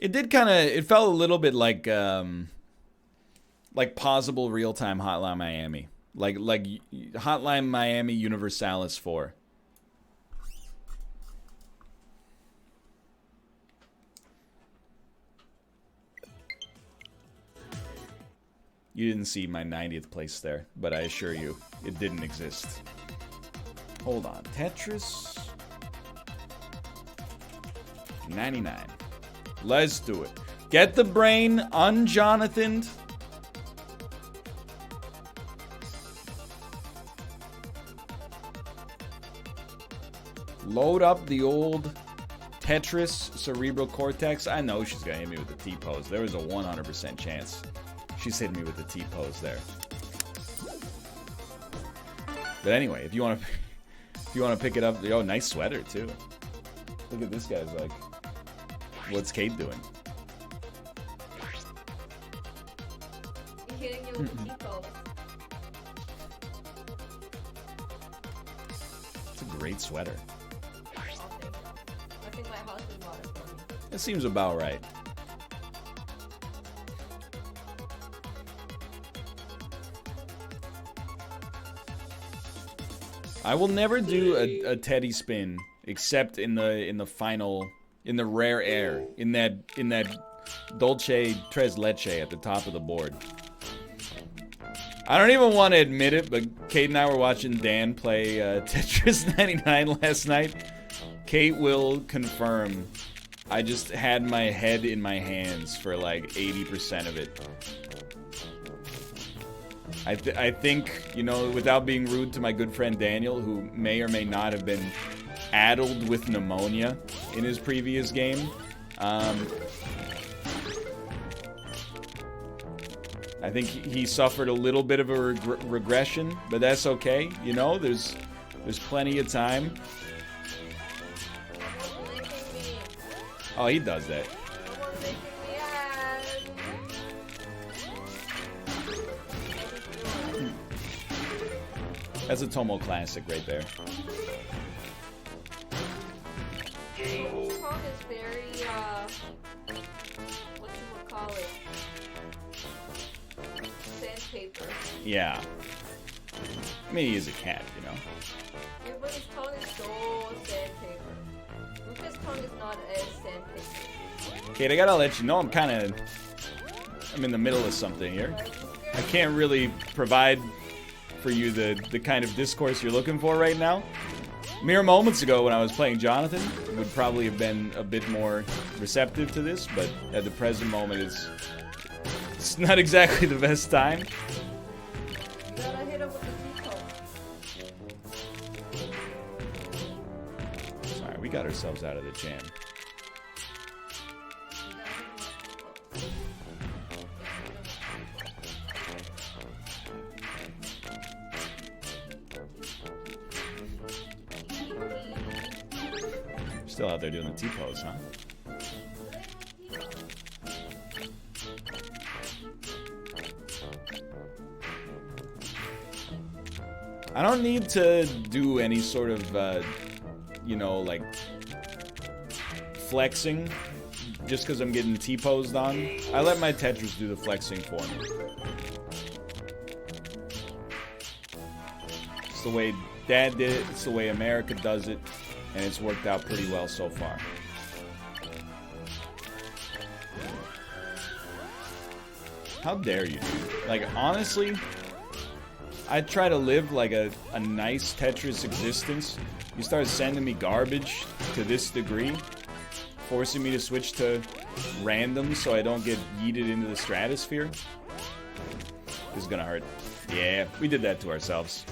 It did kind of. It felt a little bit like pausable real-time Hotline Miami, like Hotline Miami Universalis 4. You didn't see my 90th place there, but I assure you, it didn't exist. Hold on, Tetris 99. Let's do it. Get the brain un-Jonathaned. Load up the old Tetris cerebral cortex. I know she's gonna hit me with the T-pose. There was a 100% chance she's hitting me with the T-pose there. But anyway, if you want to pick it up, nice sweater too. Look at this guy's like, what's Kate doing? He's hitting you with the T-pose. It's a great sweater. I think my husband bought it for me. That seems about right. I will never do a Teddy spin except in the final, in the rare air, in that Dolce Tres Leche at the top of the board. I don't even want to admit it, but Kate and I were watching Dan play Tetris 99 last night. Kate will confirm I just had my head in my hands for like 80% of it. I think, without being rude to my good friend Daniel, who may or may not have been addled with pneumonia in his previous game, I think he suffered a little bit of a regression, but that's okay. There's plenty of time. Oh, he does that. That's a Tomo classic right there. This song is very, what you would call it? Sandpaper. Yeah. I mean, he is a cat, Everybody's tongue is so sandpaper. Lucas' tongue is not as sandpaper. Kate, I gotta let you know I'm in the middle of something here. I can't really provide for you the kind of discourse you're looking for right now. Mere moments ago when I was playing Jonathan, would probably have been a bit more receptive to this, but at the present moment it's not exactly the best time. Gotta hit him with the T-pose. Sorry, we got ourselves out of the jam. Still out there doing the T-pose, huh? I don't need to do any sort of, like flexing just because I'm getting T-posed on. I let my Tetris do the flexing for me. It's the way Dad did it. It's the way America does it. And it's worked out pretty well so far. How dare you, dude? Like, honestly, I try to live like a nice Tetris existence. You start sending me garbage to this degree, forcing me to switch to random so I don't get yeeted into the stratosphere. This is gonna hurt. Yeah, we did that to ourselves.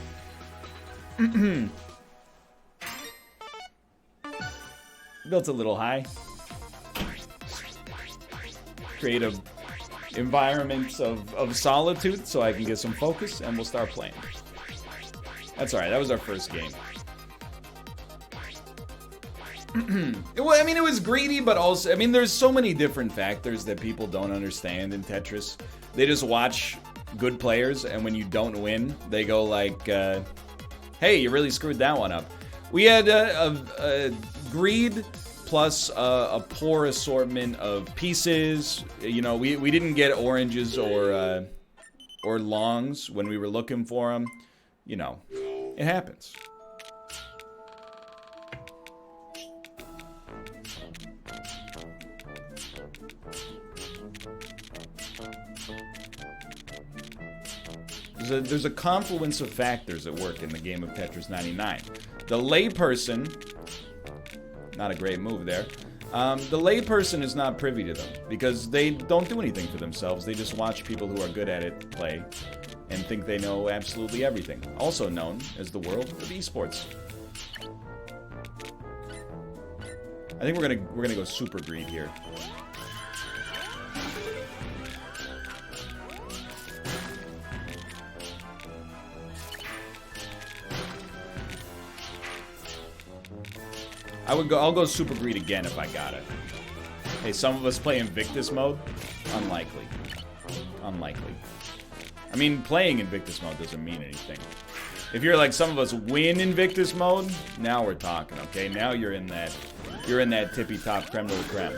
Built a little high. Create a environment of solitude so I can get some focus, and we'll start playing. That's alright, that was our first game. It was greedy, but also, there's so many different factors that people don't understand in Tetris. They just watch good players, and when you don't win, they go like, hey, you really screwed that one up. We had a greed plus a poor assortment of pieces. You know, we didn't get oranges or longs when we were looking for them. You know, it happens. There's a confluence of factors at work in the game of Tetris 99. The layperson, not a great move there, the layperson is not privy to them because they don't do anything for themselves. They just watch people who are good at it play and think they know absolutely everything. Also known as the world of esports. I think we're gonna go super greed here. I'll go super greed again if I got it. Hey, some of us play Invictus mode? Unlikely. Unlikely. I mean, playing Invictus mode doesn't mean anything. If you're like some of us win Invictus mode, now we're talking, okay? Now you're in that tippy top creme de la creme.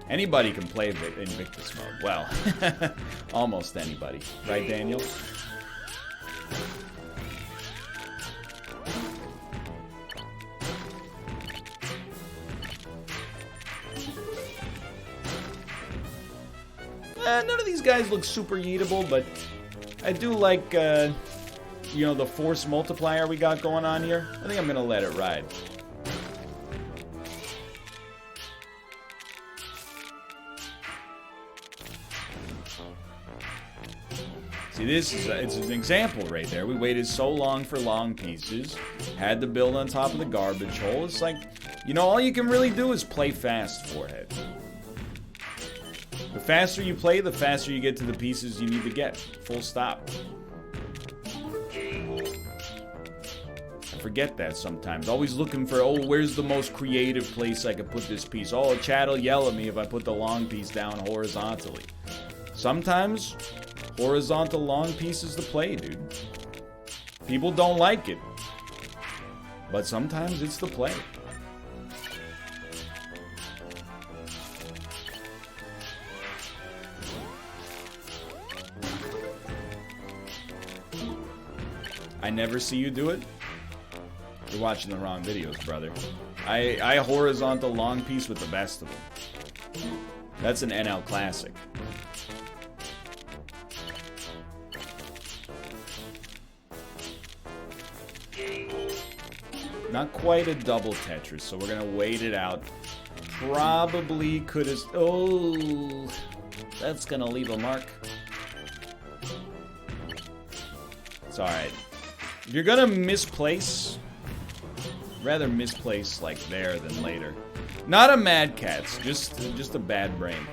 Anybody can play Invictus mode. Well, almost anybody. Right, Daniel? None of these guys look super eatable, but I do like, you know, the force multiplier we got going on here. I think I'm going to let it ride. See, it's an example right there. We waited so long for long pieces, had to build on top of the garbage hole. It's like, you know, all you can really do is play fast, Forehead. The faster you play, the faster you get to the pieces you need to get. Full stop. I forget that sometimes. Always looking for, oh, where's the most creative place I could put this piece? Oh, Chad will yell at me if I put the long piece down horizontally. Sometimes horizontal long piece is the play, dude. People don't like it. But sometimes it's the play. I never see you do it. You're watching the wrong videos, brother. I horizontal long piece with the best of them. That's an NL classic. Not quite a double Tetris, so we're gonna wait it out. Probably could have. Oh, that's gonna leave a mark. It's alright. If you're gonna misplace, rather misplace like there than later. Not a Mad Cat's, just a bad brain.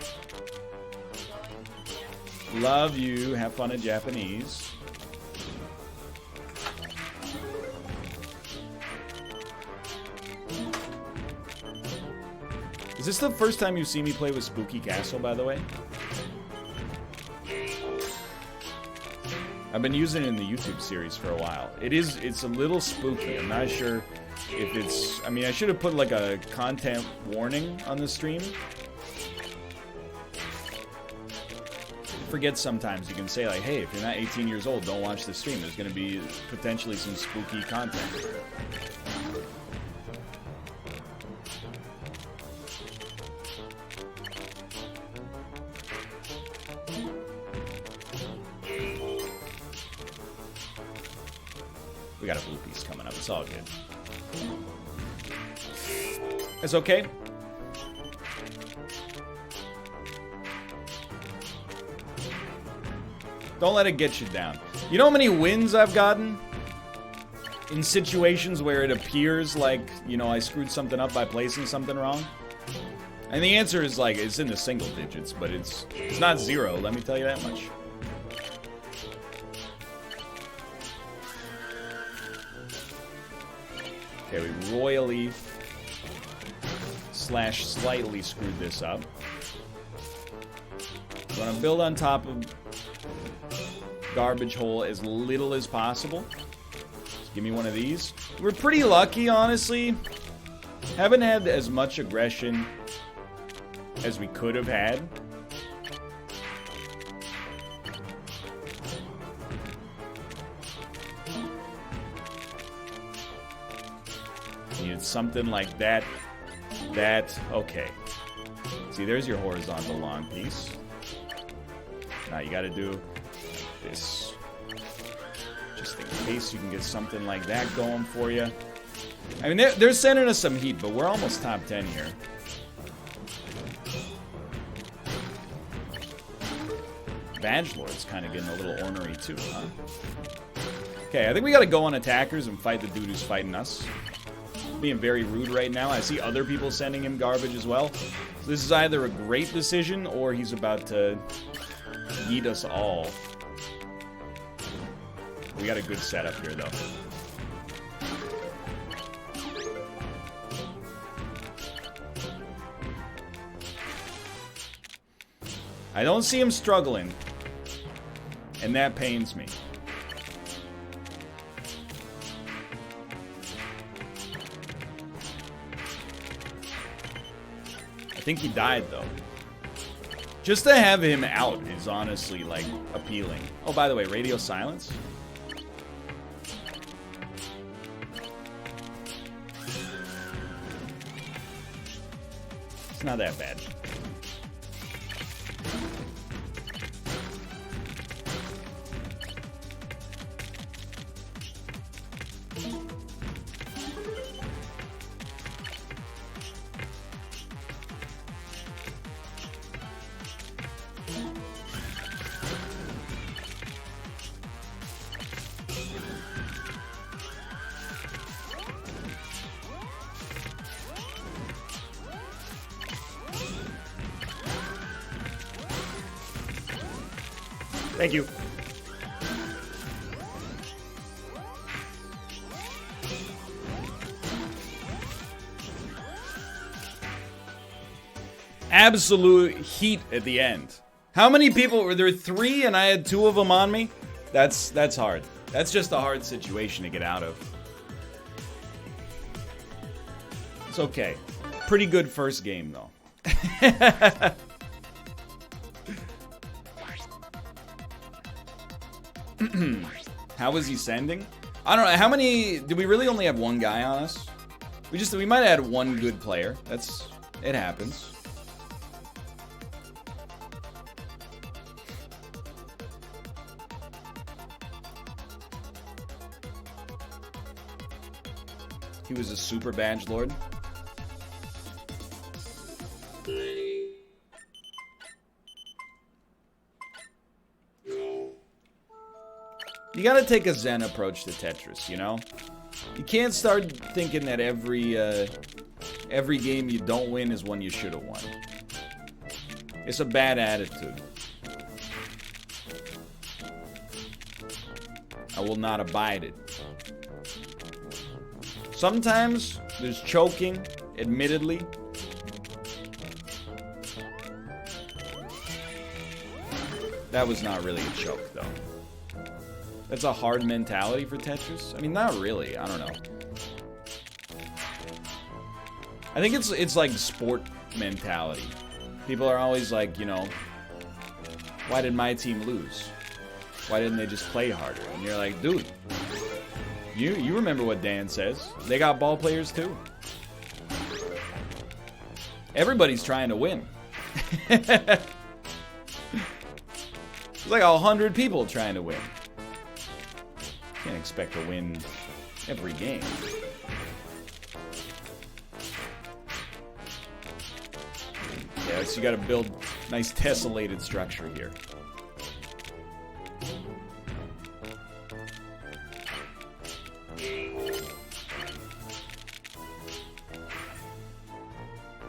Love you. Have fun in Japanese. Is this the first time you've seen me play with Spooky Castle, by the way? I've been using it in the YouTube series for a while. It's a little spooky. I'm not sure if it's... I mean, I should have put like a content warning on the stream. Forget sometimes you can say like, hey, if you're not 18 years old, don't watch the stream. There's going to be potentially some spooky content. We got a blue piece coming up. It's all good. It's okay. Don't let it get you down. You know how many wins I've gotten? In situations where it appears like, you know, I screwed something up by placing something wrong? And the answer is like, it's in the single digits, but it's not zero, let me tell you that much. Okay, we royally / slightly screwed this up. I'm gonna build on top of... garbage hole as little as possible. Just give me one of these. We're pretty lucky, honestly. Haven't had as much aggression as we could have had. Needed something like that. Okay. See, there's your horizontal long piece. Now you gotta do this. Just in case you can get something like that going for you. I mean, they're sending us some heat, but we're almost top 10 here. Badgelord's kind of getting a little ornery too, huh? Okay, I think we gotta go on attackers and fight the dude who's fighting us. Being very rude right now. I see other people sending him garbage as well. So this is either a great decision or he's about to eat us all. We got a good setup here, though. I don't see him struggling, and that pains me. I think he died, though. Just to have him out is honestly, like, appealing. Oh, by the way, radio silence? It's not that bad. Thank you. Absolute heat at the end. How many people were there? 3 and I had 2 of them on me? That's hard. That's just a hard situation to get out of. It's okay. Pretty good first game though. How is he sending? I don't know. How many... Did we really only have one guy on us? We might have had one good player. It happens. He was a super badgelord. You gotta take a zen approach to Tetris, you know? You can't start thinking that every game you don't win is one you should have won. It's a bad attitude. I will not abide it. Sometimes there's choking, admittedly. That was not really a choke, though. That's a hard mentality for Tetris? I mean, not really. I don't know. I think it's like sport mentality. People are always like, you know, why did my team lose? Why didn't they just play harder? And you're like, dude, you remember what Dan says. They got ball players too. Everybody's trying to win. There's like 100 people trying to win. Can't expect to win every game. Yeah, so you gotta build nice tessellated structure here.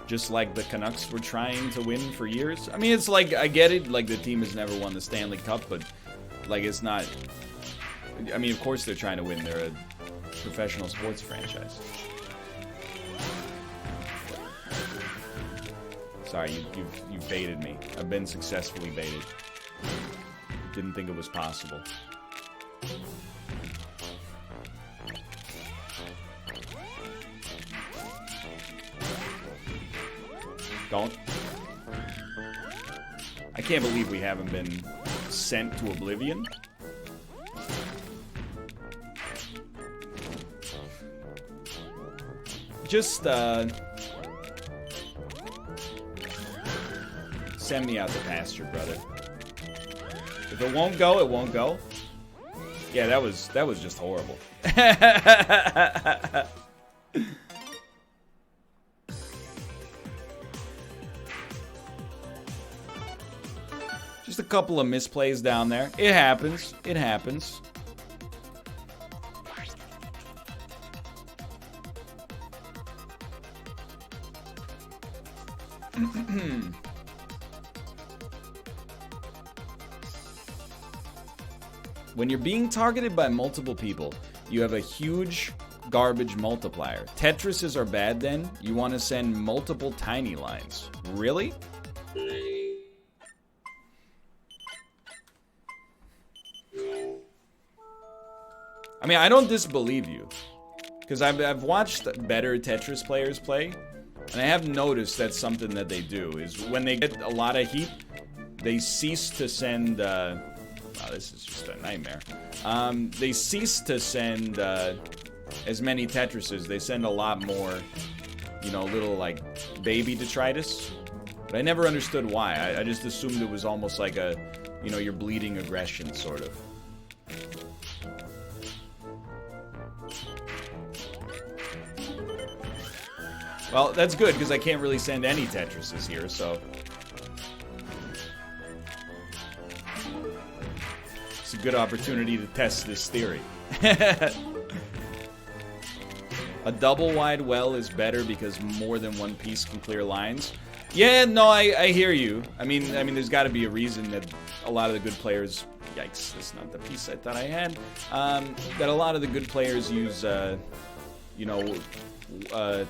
Just like the Canucks were trying to win for years. I mean, it's like, I get it, like the team has never won the Stanley Cup, but like it's not... I mean, of course they're trying to win. They're a professional sports franchise. Sorry, you baited me. I've been successfully baited. didn't think it was possible. Don't. I can't believe we haven't been sent to oblivion. Just, send me out to pasture, brother. If it won't go, it won't go. Yeah, that was just horrible. Just a couple of misplays down there. It happens. It happens. When you're being targeted by multiple people, you have a huge garbage multiplier. Tetrises are bad then. You want to send multiple tiny lines. Really? I mean, I don't disbelieve you. Because I've watched better Tetris players play, and I have noticed that's something that they do, is when they get a lot of heat, they cease to send, wow, this is just a nightmare. They cease to send as many Tetrises. They send a lot more, you know, little, like, baby detritus. But I never understood why. I just assumed it was almost like a, you know, you're bleeding aggression, sort of. Well, that's good, because I can't really send any Tetrises here, so... It's a good opportunity to test this theory. A double wide well is better because more than one piece can clear lines. Yeah, no, I hear you. I mean, there's got to be a reason that a lot of the good players... Yikes, that's not the piece I thought I had. That a lot of the good players use, you know...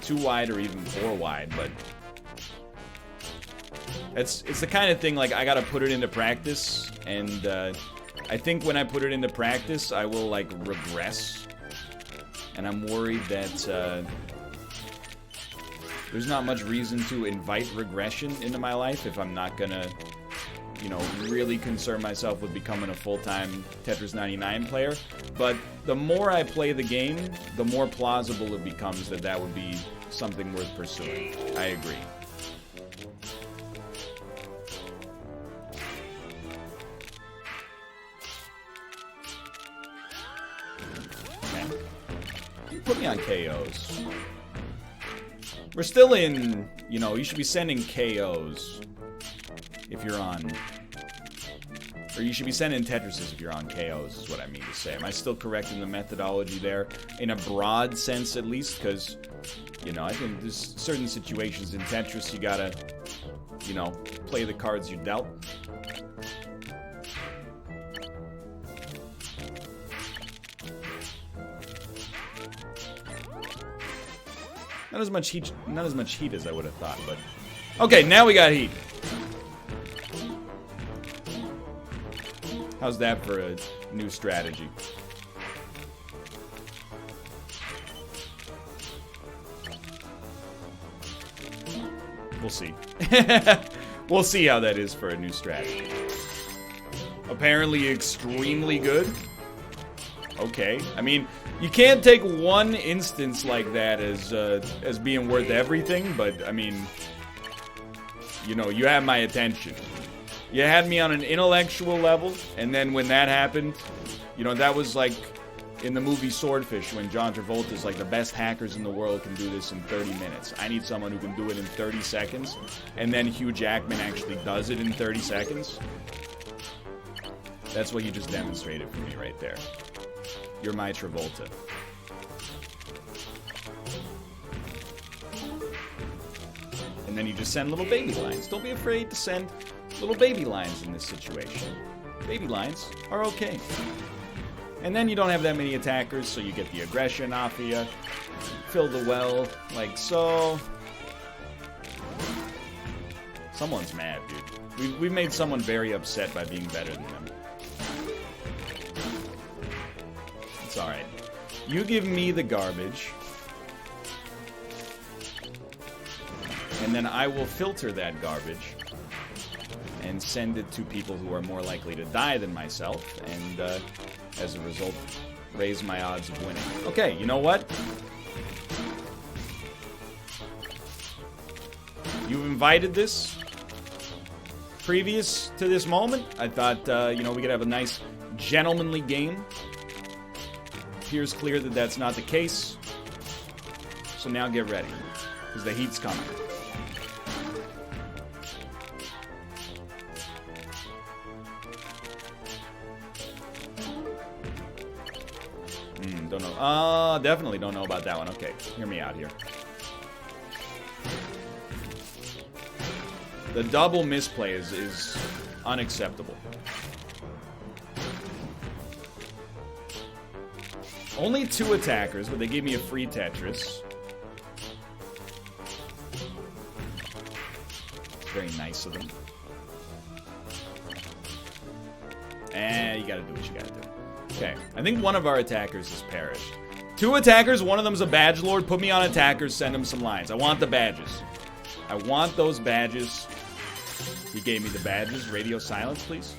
2 wide or even 4 wide, but it's the kind of thing, like, I gotta put it into practice, and I think when I put it into practice I will, like, regress, and I'm worried that there's not much reason to invite regression into my life if I'm not gonna, you know, really concern myself with becoming a full-time Tetris 99 player. But the more I play the game, the more plausible it becomes that that would be something worth pursuing. I agree. Okay. Put me on KOs. We're still in, you know, you should be sending KOs if you're on... Or you should be sending Tetrises if you're on KOs, is what I mean to say. Am I still correct in the methodology there? In a broad sense, at least, because, you know, I think there's certain situations in Tetris you gotta, you know, play the cards you're dealt. Not as much heat as I would have thought, but... Okay, now we got heat. How's that for a new strategy? We'll see. We'll see how that is for a new strategy. Apparently extremely good. Okay. I mean, you can't take one instance like that as being worth everything, but I mean, you know, you have my attention. You had me on an intellectual level, and then when that happened, you know, that was like in the movie Swordfish when John Travolta's like, the best hackers in the world can do this in 30 minutes. I need someone who can do it in 30 seconds, and then Hugh Jackman actually does it in 30 seconds. That's what you just demonstrated for me right there. You're my Travolta. And then you just send little baby lines. Don't be afraid to send little baby lines in this situation. Baby lines are okay. And then you don't have that many attackers, so you get the aggression off of you. Fill the well, like so. Someone's mad, dude. We've made someone very upset by being better than them. It's alright. You give me the garbage. And then I will filter that garbage. And send it to people who are more likely to die than myself. And, as a result, raise my odds of winning. Okay, you know what? You've invited this. Previous to this moment, I thought, you know, we could have a nice gentlemanly game. Appears clear that that's not the case. So now get ready, because the heat's coming. Don't know. Definitely don't know about that one. Okay, hear me out here. The double misplay is unacceptable. Only 2 attackers, but they gave me a free Tetris. Very nice of them. You gotta do what you gotta do. Okay, I think one of our attackers has perished. 2 attackers, one of them's a badge lord. Put me on attackers, send him some lines. I want the badges. I want those badges. He gave me the badges. Radio silence, please.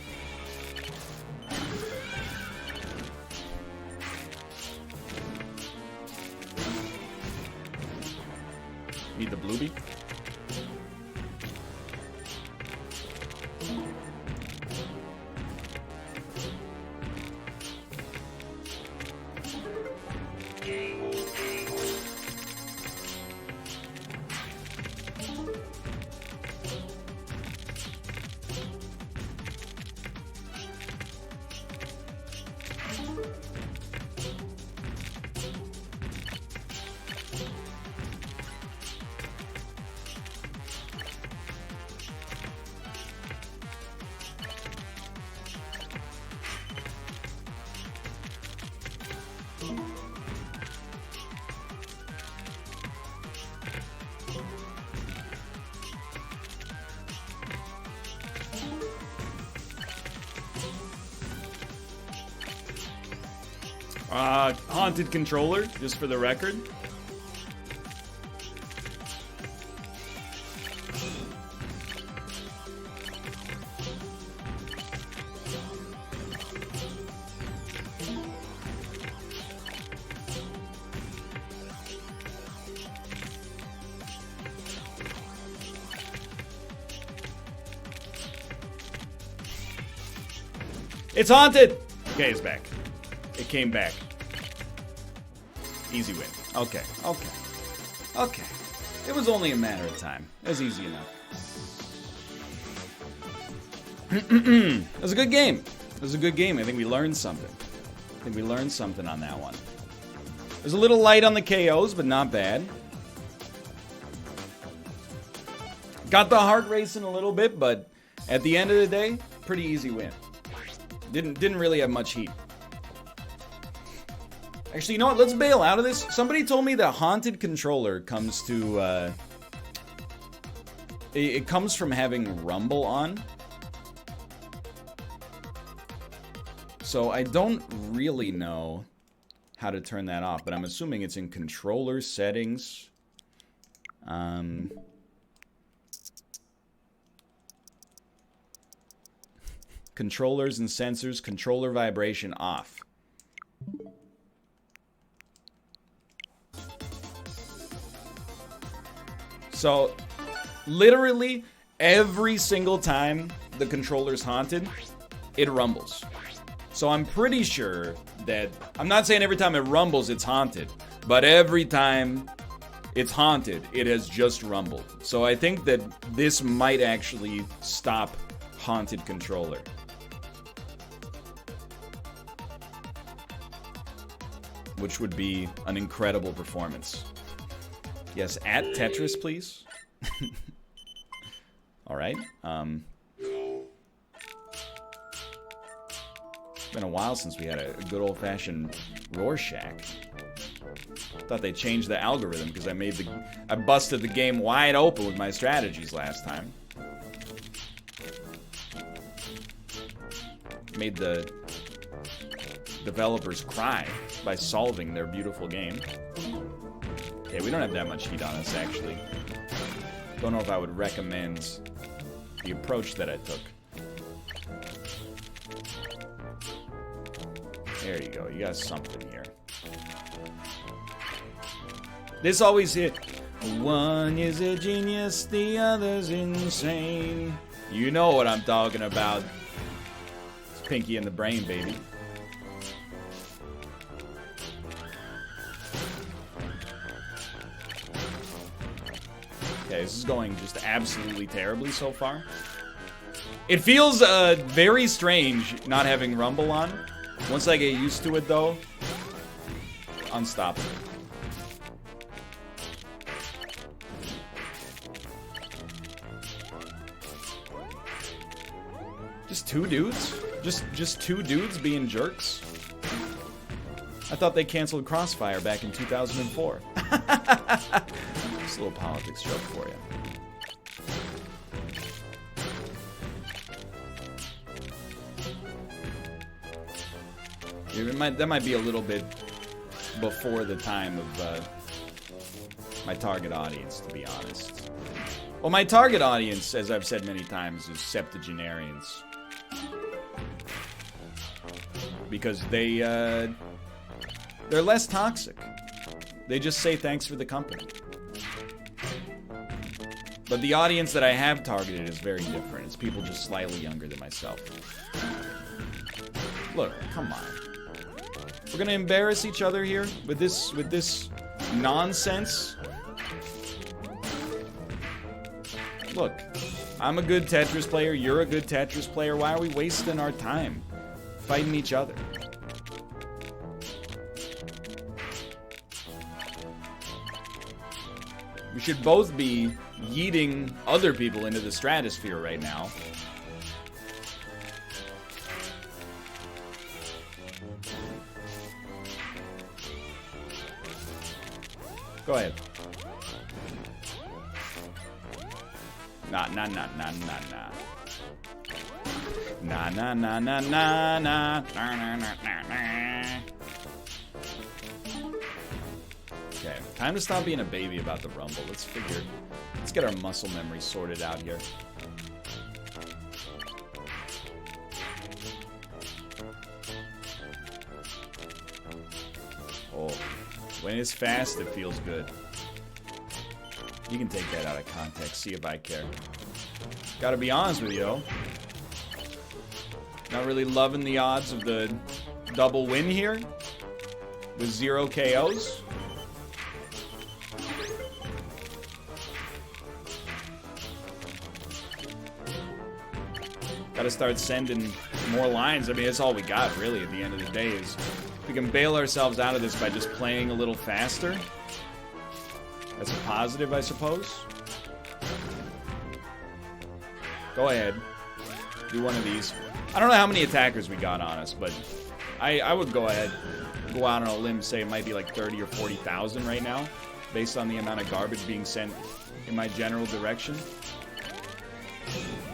Need the bluebee. Haunted controller, just for the record. It's haunted! Okay, it's back. It came back. Easy win. Okay, okay. Okay. It was only a matter of time. It was easy enough. It was a good game. It was a good game. I think we learned something. I think we learned something on that one. It was a little light on the KOs, but not bad. Got the heart racing a little bit, but at the end of the day, pretty easy win. Didn't really have much heat. Actually, you know what? Let's bail out of this. Somebody told me the haunted controller comes to, it comes from having rumble on. So I don't really know how to turn that off, but I'm assuming it's in controller settings. Controllers and sensors, controller vibration off. So, literally, every single time the controller's haunted, it rumbles. So I'm pretty sure that, I'm not saying every time it rumbles, it's haunted, but every time it's haunted, it has just rumbled. So I think that this might actually stop haunted controller. Which would be an incredible performance. Yes, at Tetris, please. Alright. It's been a while since we had a good old-fashioned Rorschach. Thought they changed the algorithm because I busted the game wide open with my strategies last time. developers cry by solving their beautiful game. Okay, we don't have that much heat on us, actually. Don't know if I would recommend the approach that I took. There you go. You got something here. This always hit. One is a genius, the other's insane. You know what I'm talking about. It's Pinky and the Brain, baby. Okay, this is going just absolutely terribly so far. It feels very strange not having Rumble on. Once I get used to it, though, unstoppable. Just two dudes? Just two dudes being jerks? I thought they canceled Crossfire back in 2004. Just a little politics joke for you. That might be a little bit before the time of my target audience, to be honest. Well, my target audience, as I've said many times, is septuagenarians. Because they're less toxic. They just say thanks for the company. But the audience that I have targeted is very different. It's people just slightly younger than myself. Look, come on. We're gonna embarrass each other here with this nonsense. Look, I'm a good Tetris player, you're a good Tetris player. Why are we wasting our time fighting each other? We should both be yeeting other people into the stratosphere right now. Go ahead. Nah. Nah. Okay, time to stop being a baby about the Rumble. Let's get our muscle memory sorted out here. Oh, when it's fast, it feels good. You can take that out of context, see if I care. Gotta be honest with you, though. Not really loving the odds of the double win here with 0 KOs. Gotta start sending more lines. I mean, that's all we got, really, at the end of the day, is we can bail ourselves out of this by just playing a little faster. That's a positive, I suppose. Go ahead. Do one of these. I don't know how many attackers we got on us, but I would go ahead, go out on a limb, say it might be like 30 or 40,000 right now, based on the amount of garbage being sent in my general direction.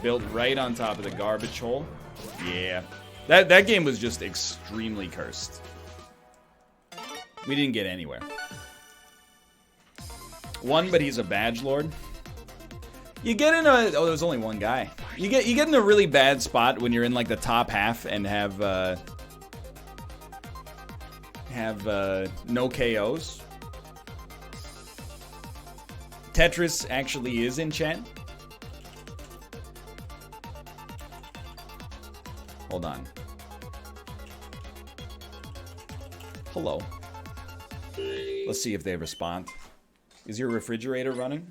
Built right on top of the garbage hole. Yeah. That game was just extremely cursed. We didn't get anywhere. One, but he's a badge lord. You get in a... Oh, there's only one guy. You get in a really bad spot when you're in like the top half and have no KOs. Tetris actually is in chat. Hold on. Hello. Let's see if they respond. Is your refrigerator running?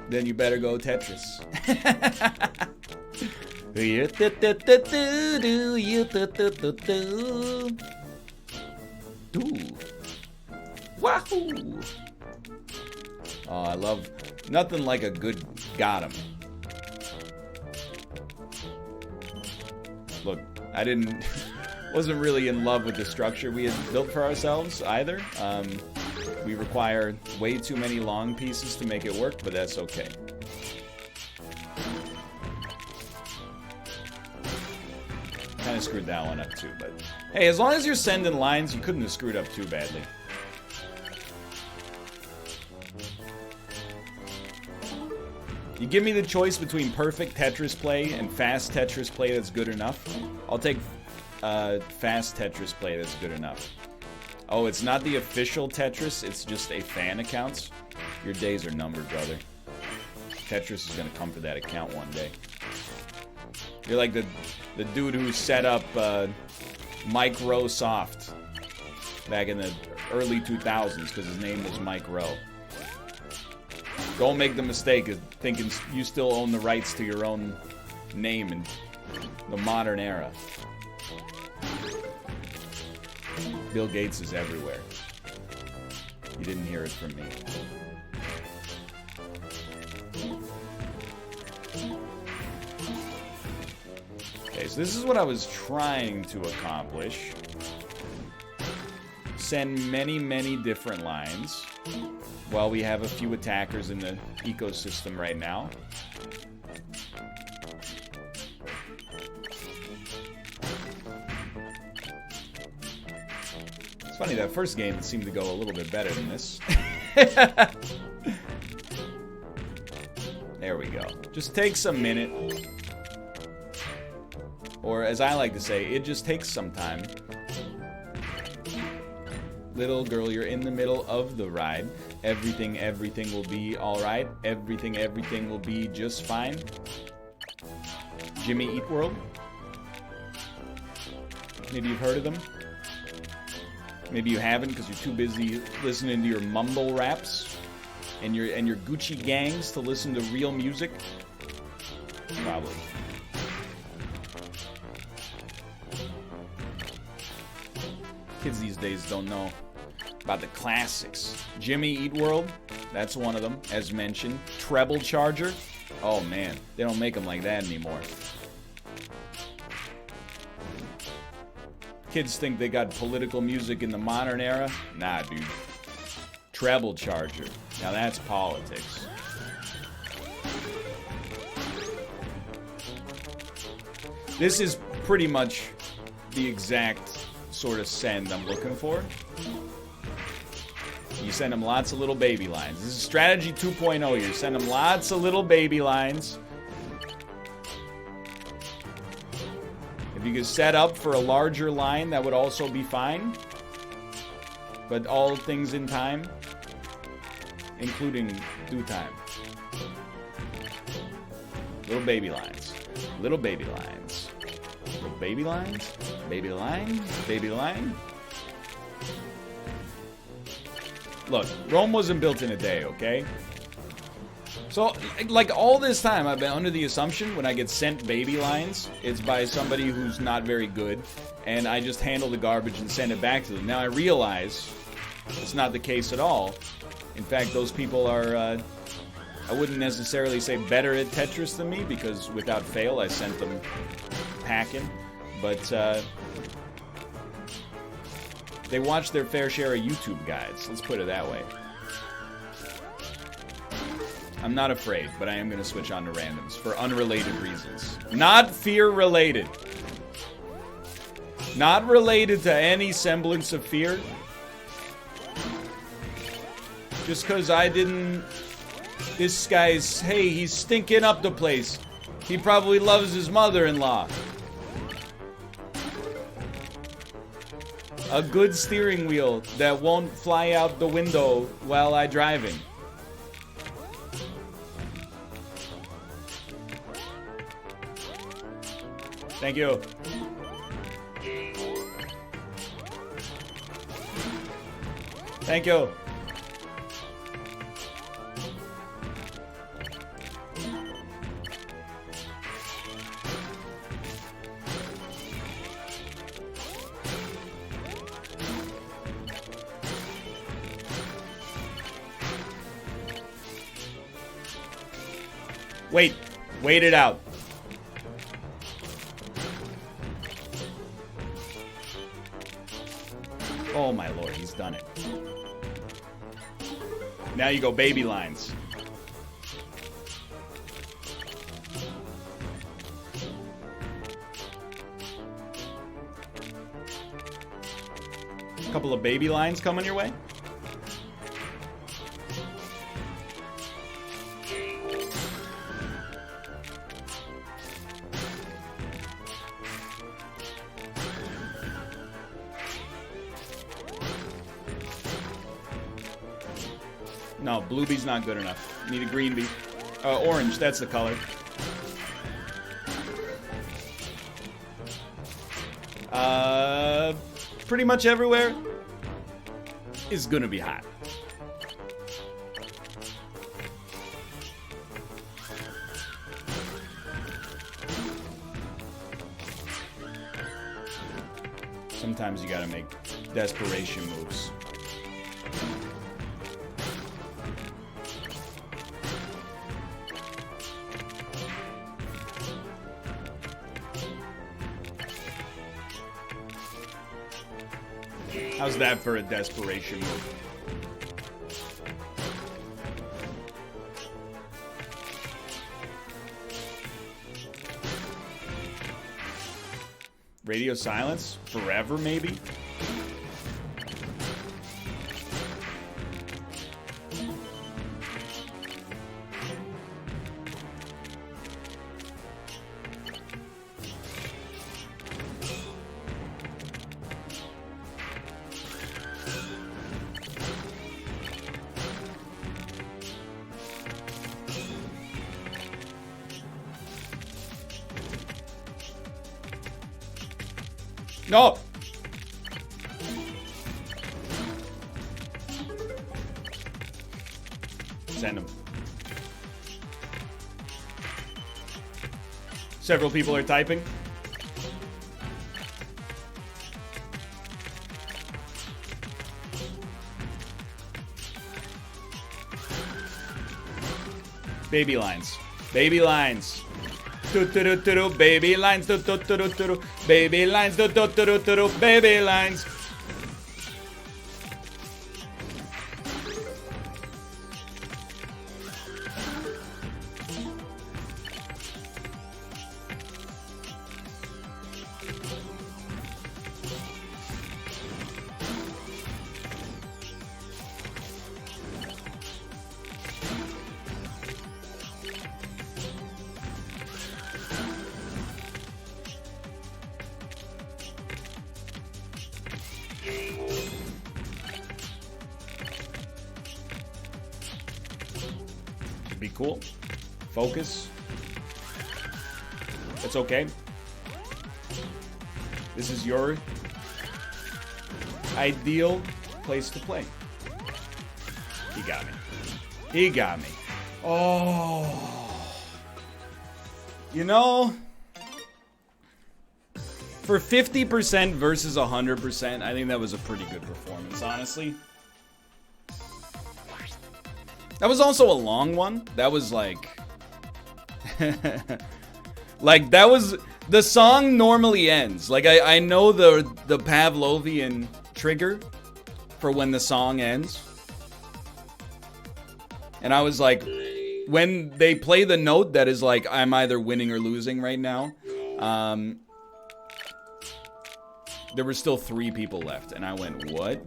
Then you better go Tetris. Wahoo! Oh, I love nothing like a good got him. Look, wasn't really in love with the structure we had built for ourselves either. We require way too many long pieces to make it work, but that's okay. kind of screwed that one up too, but hey, as long as you're sending lines, you couldn't have screwed up too badly. You give me the choice between perfect Tetris play and fast Tetris play that's good enough. I'll take fast Tetris play that's good enough. Oh, it's not the official Tetris, it's just a fan account. Your days are numbered, brother. Tetris is gonna come for that account one day. You're like the dude who set up Microsoft back in the early 2000s because his name was Mike Rowe. Don't make the mistake of thinking you still own the rights to your own name in the modern era. Bill Gates is everywhere. You didn't hear it from me. Okay, so this is what I was trying to accomplish. Send many, many different lines while we have a few attackers in the ecosystem right now. It's funny, that first game seemed to go a little bit better than this. There we go. Just takes a minute. Or as I like to say, it just takes some time. Little girl, you're in the middle of the ride. Everything will be alright. Everything will be just fine. Jimmy Eat World. Maybe you've heard of them. Maybe you haven't because you're too busy listening to your mumble raps and your Gucci gangs to listen to real music. Probably. Kids these days don't know about the classics. Jimmy Eat World, that's one of them, as mentioned. Treble Charger, oh man, they don't make them like that anymore. Kids think they got political music in the modern era. Nah, dude. Treble Charger, now that's politics. This is pretty much the exact sort of send I'm looking for. You send them lots of little baby lines. This is strategy 2.0. You send them lots of little baby lines. If you could set up for a larger line, that would also be fine. But all things in time, including due time. Little baby lines. Little baby lines. Little baby lines. Baby line. Baby line. Look, Rome wasn't built in a day, okay? So, like, all this time, I've been under the assumption when I get sent baby lines, it's by somebody who's not very good, and I just handle the garbage and send it back to them. Now, I realize it's not the case at all. In fact, those people are, I wouldn't necessarily say better at Tetris than me, because without fail, I sent them packing. But, they watch their fair share of YouTube guides. Let's put it that way. I'm not afraid, but I am going to switch on to randoms for unrelated reasons. Not fear-related. Not related to any semblance of fear. Just because I didn't... This guy's... Hey, he's stinking up the place. He probably loves his mother-in-law. A good steering wheel that won't fly out the window while I'm driving. Thank you. Thank you. Wait it out. Oh my lord, he's done it. Now you go baby lines. Couple of baby lines coming your way. No, blue bee's not good enough. Need a green bee. Orange, that's the color. Pretty much everywhere is gonna be hot. Sometimes you gotta make desperation moves. How's that for a desperation move? Radio silence? Forever, maybe? No! Send him. Several people are typing. Baby lines. Baby lines. Baby lines, baby lines, baby lines. Be cool. Focus. That's okay. This is your ideal place to play. He got me. He got me. Oh. You know, for 50% versus 100%, I think that was a pretty good performance, honestly. That was also a long one. That was like... like, that was... The song normally ends. Like, I know the Pavlovian trigger for when the song ends. And I was like... When they play the note that is like, I'm either winning or losing right now. There were still 3 people left. And I went, what?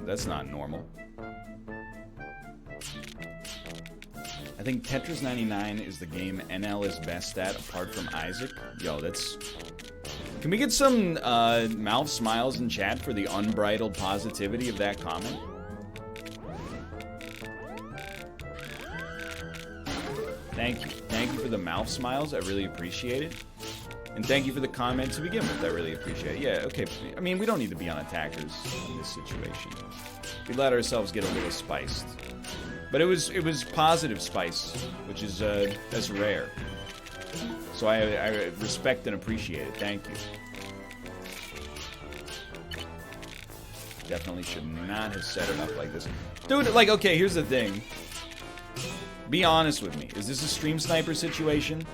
That's not normal. I think Tetris 99 is the game NL is best at, apart from Isaac. Yo, that's... Can we get some mouth smiles in chat for the unbridled positivity of that comment? Thank you. Thank you for the mouth smiles. I really appreciate it. And thank you for the comment to begin with. I really appreciate it. Yeah, okay. I mean, we don't need to be on attackers in this situation. We let ourselves get a little spiced. But it was positive spice, which is that's rare. So I respect and appreciate it. Thank you. Definitely should not have set it up like this. Dude, like, okay, here's the thing. Be honest with me. Is this a stream sniper situation?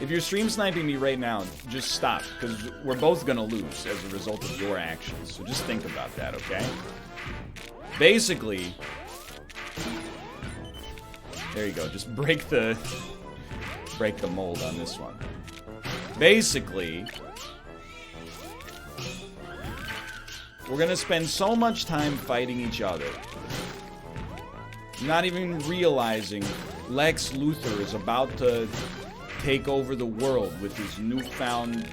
If you're stream sniping me right now, just stop, because we're both gonna lose as a result of your actions. So just think about that, okay? Basically, there you go. Just break the mold on this one. Basically, We're gonna spend so much time fighting each other, not even realizing Lex Luthor is about to take over the world with his newfound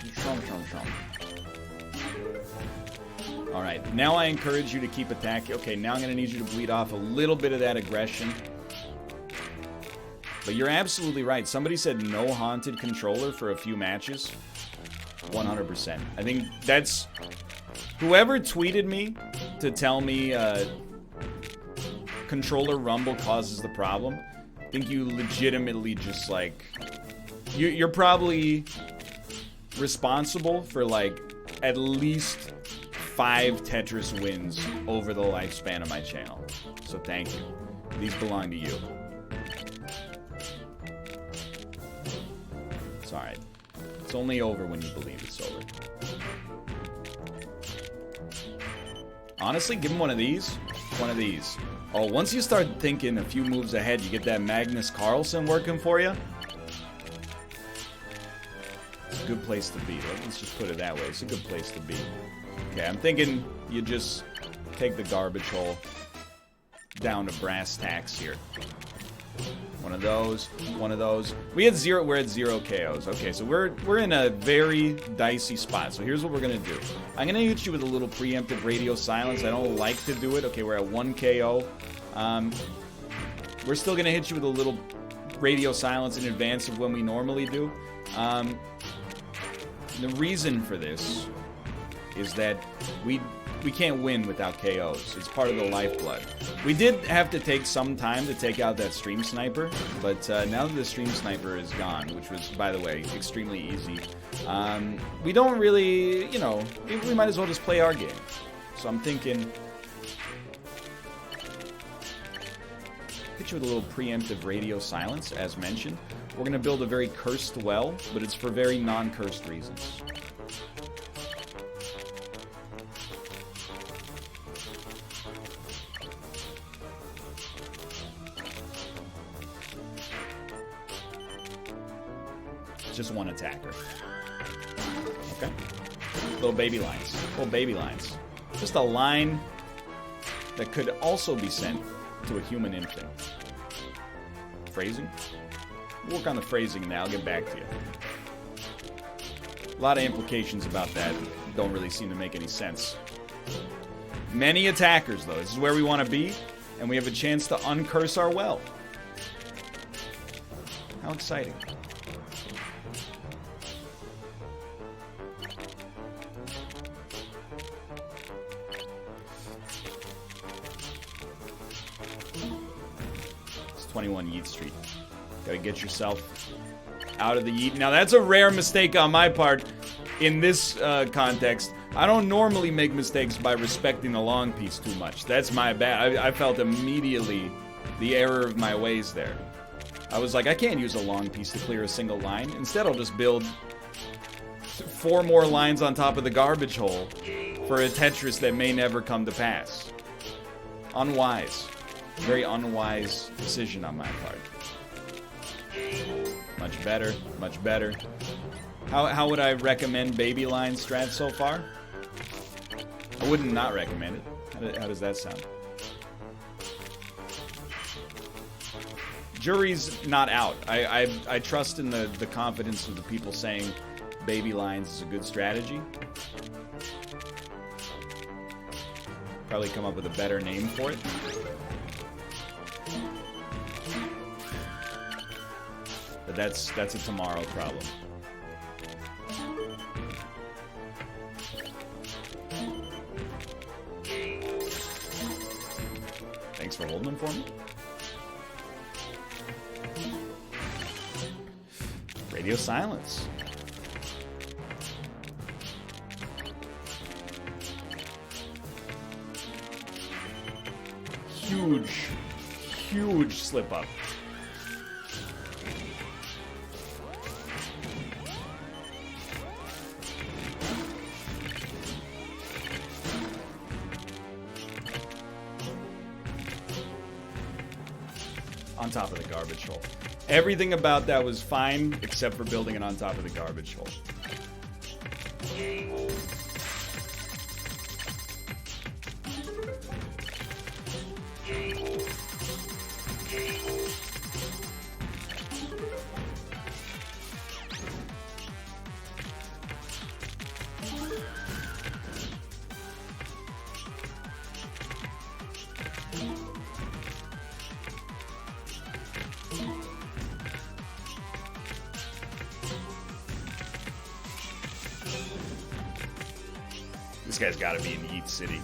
Alright, now I encourage you to keep attacking. Okay, now I'm gonna need you to bleed off a little bit of that aggression. But you're absolutely right. Somebody said no haunted controller for a few matches. 100%. I think that's... Whoever tweeted me to tell me controller rumble causes the problem, I think you legitimately just, like... You're probably responsible for, like, at least 5 Tetris wins over the lifespan of my channel. So thank you. These belong to you. It's alright. It's only over when you believe it's over. Honestly, give him one of these. One of these. Oh, once you start thinking a few moves ahead, you get that Magnus Carlsen working for you. It's a good place to be. Let's just put it that way. It's a good place to be. Okay, I'm thinking you just take the garbage hole down to brass tacks here. One of those, one of those. We're at 0 KOs. Okay, so we're in a very dicey spot. So here's what we're gonna do. I'm gonna hit you with a little preemptive radio silence. I don't like to do it. Okay, we're at 1 KO. We're still gonna hit you with a little radio silence in advance of when we normally do. The reason for this is that we can't win without KOs. It's part of the lifeblood. We did have to take some time to take out that stream sniper, but now that the stream sniper is gone, which was, by the way, extremely easy, we don't really, you know, we might as well just play our game. So I'm thinking, hit you with a little preemptive radio silence, as mentioned. We're going to build a very cursed well, but it's for very non-cursed reasons. Just one attacker. Okay. Little baby lines. Little baby lines. Just a line that could also be sent to a human infant. Phrasing? We'll work on the phrasing now. I'll get back to you. A lot of implications about that don't really seem to make any sense. Many attackers, though. This is where we want to be, and we have a chance to uncurse our well. How exciting. It's 21 Yeet Street. Gotta get yourself out of the Yeet. Now, that's a rare mistake on my part in this context. I don't normally make mistakes by respecting the long piece too much. That's my bad. I felt immediately the error of my ways there. I was like, I can't use a long piece to clear a single line. Instead, I'll just build 4 more lines on top of the garbage hole for a Tetris that may never come to pass. Unwise. Very unwise decision on my part. Much better, much better. How would I recommend baby line strat so far? I wouldn't not recommend it. How does that sound? Jury's not out. I trust in the confidence of the people saying baby lines is a good strategy. Probably come up with a better name for it. But that's a tomorrow problem. Thanks for holding them for me. Radio silence. Huge slip up. On top of the garbage hole. Everything about that was fine, except for building it on top of the garbage hole. This guy's gotta be in Eat City.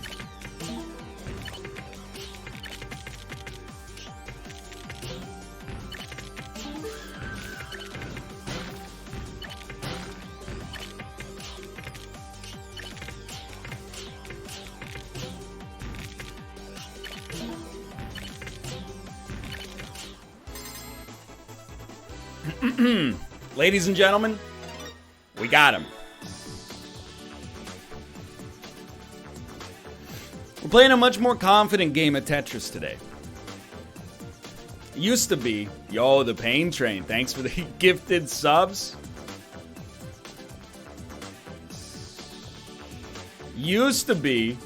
Ladies and gentlemen, we got him. We're playing a much more confident game of Tetris today. It used to be, yo, the Pain Train, thanks for the gifted subs. Used to be,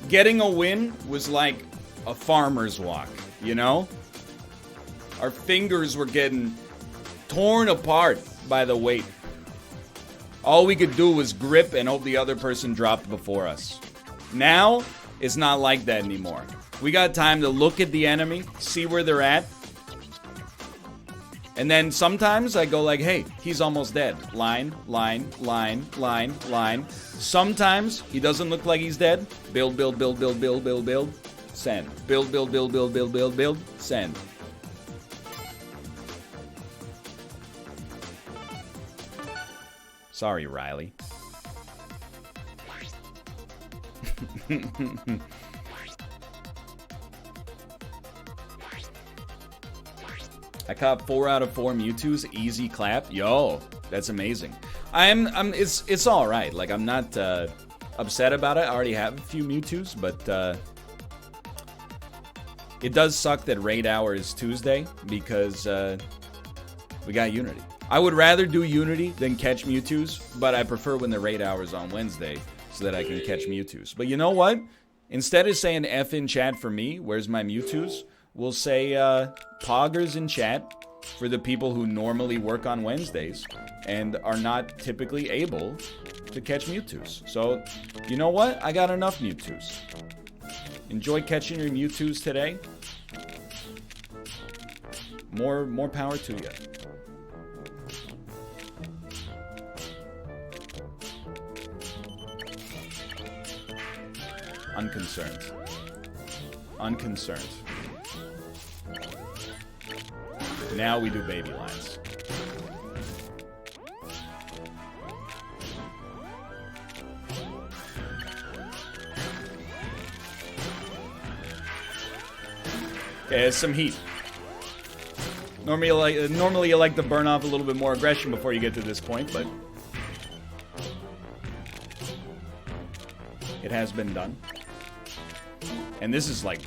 getting a win was like a farmer's walk, you know? Our fingers were getting torn apart by the weight. All we could do was grip and hope the other person dropped before us. Now, it's not like that anymore. We got time to look at the enemy, see where they're at. And then sometimes I go like, hey, he's almost dead. Line, line, line, line, line. Sometimes he doesn't look like he's dead. Build, build, build, build, build, build, build. Send. Build, build, build, build, build, build, build. Send. Sorry, Riley. I caught 4 out of 4 Mewtwo's. Easy clap. Yo, that's amazing. It's all right. Like, I'm not upset about it. I already have a few Mewtwo's, but it does suck that raid hour is Tuesday because we got Unity. I would rather do Unity than catch Mewtwo's, but I prefer when the raid hour is on Wednesday so that I can catch Mewtwo's. But you know what? Instead of saying F in chat for me, where's my Mewtwo's? We'll say poggers in chat for the people who normally work on Wednesdays and are not typically able to catch Mewtwo's. So, you know what? I got enough Mewtwo's. Enjoy catching your Mewtwo's today. More power to you. Unconcerned. Unconcerned. Now we do baby lines. Okay, some heat. Normally you like to burn off a little bit more aggression before you get to this point, but it has been done. And this is like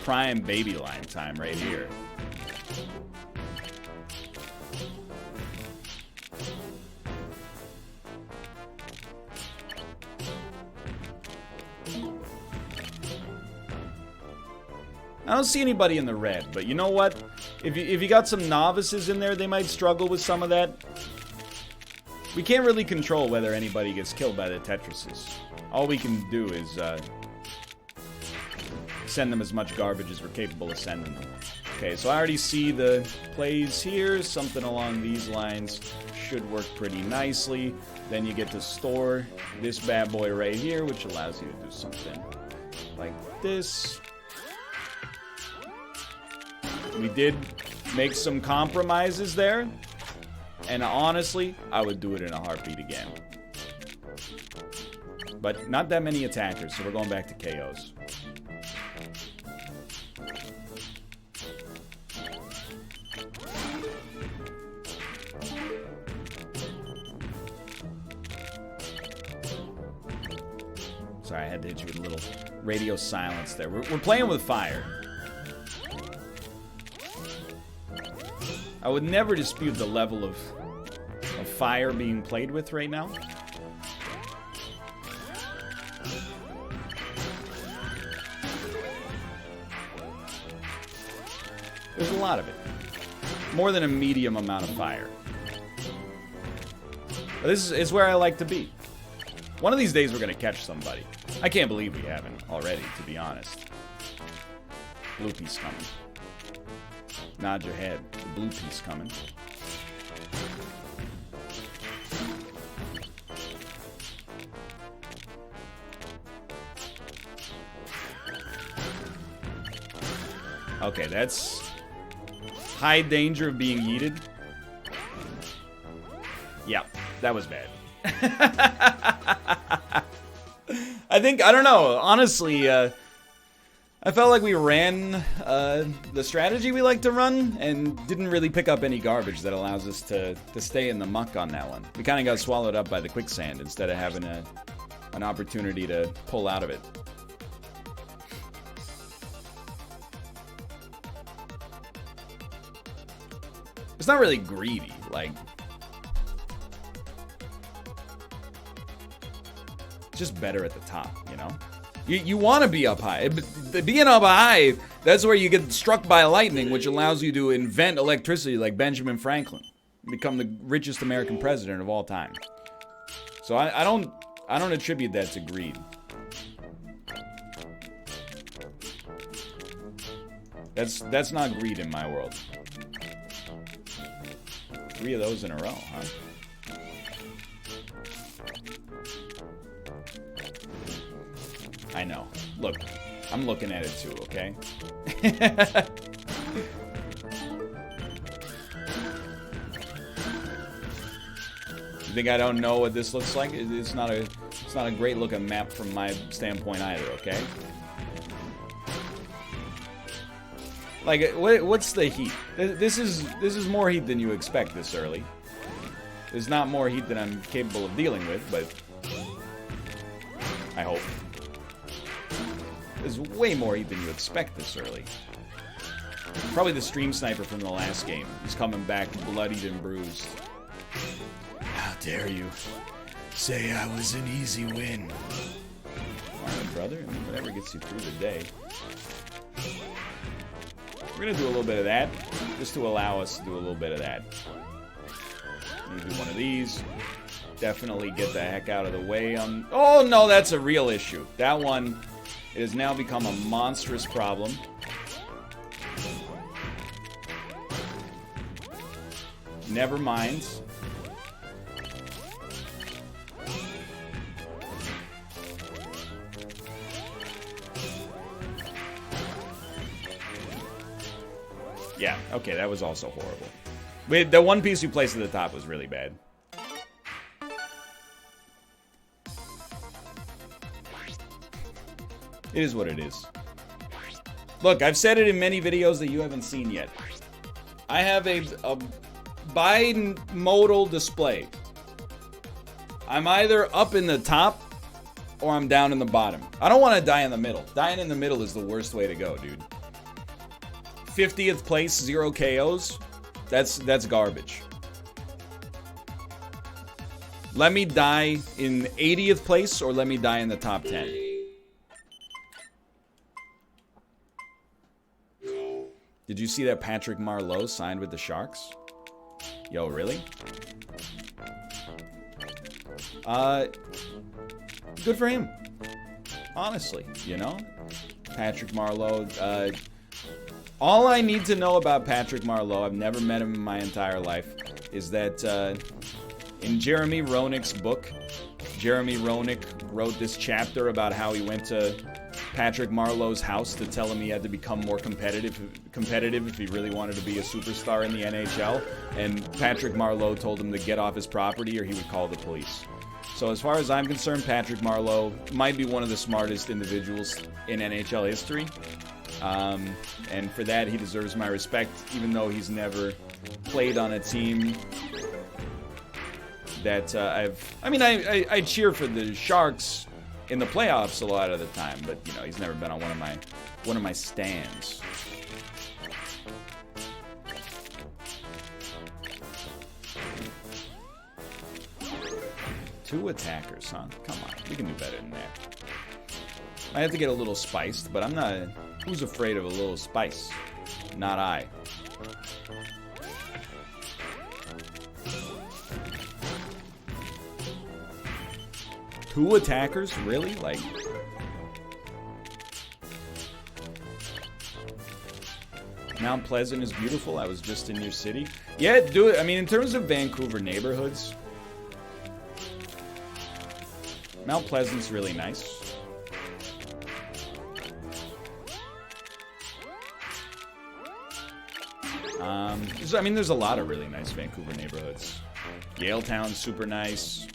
prime baby line time right here. I don't see anybody in the red, but you know what? If you got some novices in there, they might struggle with some of that. We can't really control whether anybody gets killed by the Tetrises. All we can do is send them as much garbage as we're capable of sending them. Okay, so I already see the plays here. Something along these lines should work pretty nicely. Then you get to store this bad boy right here, which allows you to do something like this. We did make some compromises there. And honestly, I would do it in a heartbeat again. But not that many attackers, so we're going back to KOs. Sorry, I had to hit you with a little radio silence there. We're playing with fire. I would never dispute the level of fire being played with right now. There's a lot of it. More than a medium amount of fire. But this is where I like to be. One of these days we're going to catch somebody. I can't believe we haven't already, to be honest. Blue piece coming. Nod your head. The blue piece coming. Okay, that's high danger of being yeeted. Yeah, that was bad. I don't know. Honestly, I felt like we ran the strategy we like to run and didn't really pick up any garbage that allows us to stay in the muck on that one. We kind of got swallowed up by the quicksand instead of having an opportunity to pull out of it. It's not really greedy, like... It's just better at the top, you know? You want to be up high. Being up high, that's where you get struck by lightning, which allows you to invent electricity like Benjamin Franklin. Become the richest American president of all time. So I don't attribute that to greed. That's not greed in my world. 3 of those in a row, huh? I know. Look, I'm looking at it too, okay? You think I don't know what this looks like? It's not a great looking map from my standpoint either, okay? Like, what's the heat? This is more heat than you expect this early. There's not more heat than I'm capable of dealing with, but I hope. There's way more heat than you expect this early. Probably the stream sniper from the last game. He's coming back bloodied and bruised. How dare you say I was an easy win? Alright, brother. I mean, whatever gets you through the day. We're gonna do a little bit of that, just to allow us to do a little bit of that. Let me do one of these. Definitely get the heck out of the way on... Oh, no, that's a real issue. That one, it has now become a monstrous problem. Never mind. Yeah, okay, that was also horrible. Wait, the one piece you placed at the top was really bad. It is what it is. Look, I've said it in many videos that you haven't seen yet. I have a bimodal display. I'm either up in the top or I'm down in the bottom. I don't want to die in the middle. Dying in the middle is the worst way to go, dude. 50th place, 0 KOs. That's garbage. Let me die in 80th place or let me die in the top 10. Did you see that Patrick Marleau signed with the Sharks? Yo, really? Good for him. Honestly, you know? Patrick Marleau, all I need to know about Patrick Marleau, I've never met him in my entire life, is that in Jeremy Roenick's book, Jeremy Roenick wrote this chapter about how he went to Patrick Marleau's house to tell him he had to become more competitive if he really wanted to be a superstar in the NHL, and Patrick Marleau told him to get off his property or he would call the police. So as far as I'm concerned, Patrick Marleau might be one of the smartest individuals in NHL history. And for that, he deserves my respect, even though he's never played on a team that I cheer for the Sharks in the playoffs a lot of the time, but you know, he's never been on one of my stands. Two attackers, huh? Come on, we can do better than that. I have to get a little spiced, but I'm not... Who's afraid of a little spice? Not I. Two attackers? Really? Like... Mount Pleasant is beautiful. I was just in your city. Yeah, do it. I mean, in terms of Vancouver neighborhoods, Mount Pleasant's really nice. I mean, there's a lot of really nice Vancouver neighborhoods. Yaletown's super nice.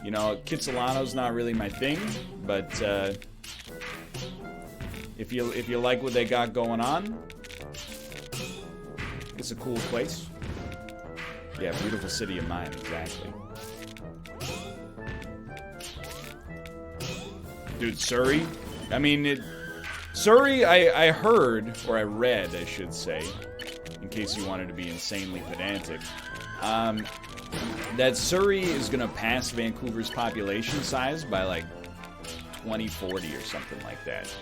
You know, Kitsilano's not really my thing, but if you like what they got going on, it's a cool place. Yeah, beautiful city of mine, exactly. Dude, Surrey? I mean, Surrey, I heard, or I read, I should say, in case you wanted to be insanely pedantic, that Surrey is going to pass Vancouver's population size by like 2040 or something like that.